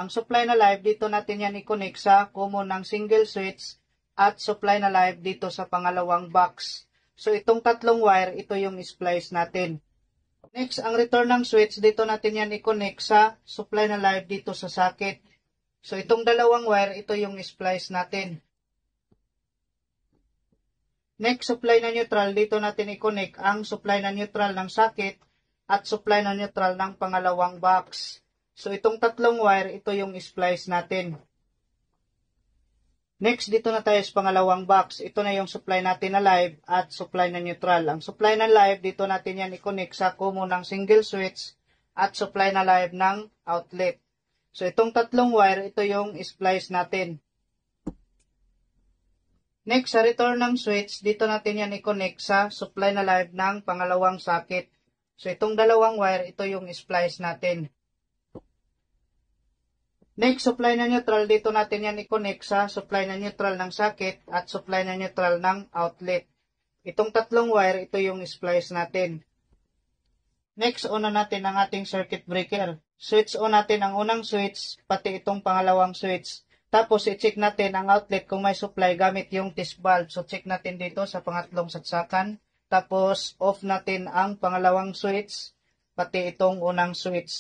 Ang supply na live, dito natin yan i-connect sa common ng single switch at supply na live dito sa pangalawang box. So, itong tatlong wire, ito yung splice natin. Next, ang return ng switch, dito natin yan i-connect sa supply na live dito sa socket. So, itong dalawang wire, ito yung splice natin. Next, supply na neutral, dito natin i-connect ang supply na neutral ng socket at supply na neutral ng pangalawang box. So, itong tatlong wire, ito yung splice natin. Next, dito na tayo sa pangalawang box. Ito na yung supply natin na live at supply na neutral. Ang supply na live, dito natin yan i-connect sa common ng single switch at supply na live ng outlet. So, itong tatlong wire, ito yung splice natin. Next, sa return ng switch, dito natin yan i-connect sa supply na live ng pangalawang socket. So, itong dalawang wire, ito yung splice natin. Next, supply na neutral, dito natin yan i-connect sa supply na neutral ng socket at supply na neutral ng outlet. Itong tatlong wire, ito yung splice natin. Next, on na natin ang ating circuit breaker. Switch on natin ang unang switch, pati itong pangalawang switch. Tapos, i-check natin ang outlet kung may supply gamit yung test valve. So, check natin dito sa pangatlong saksakan. Tapos, off natin ang pangalawang switch, pati itong unang switch.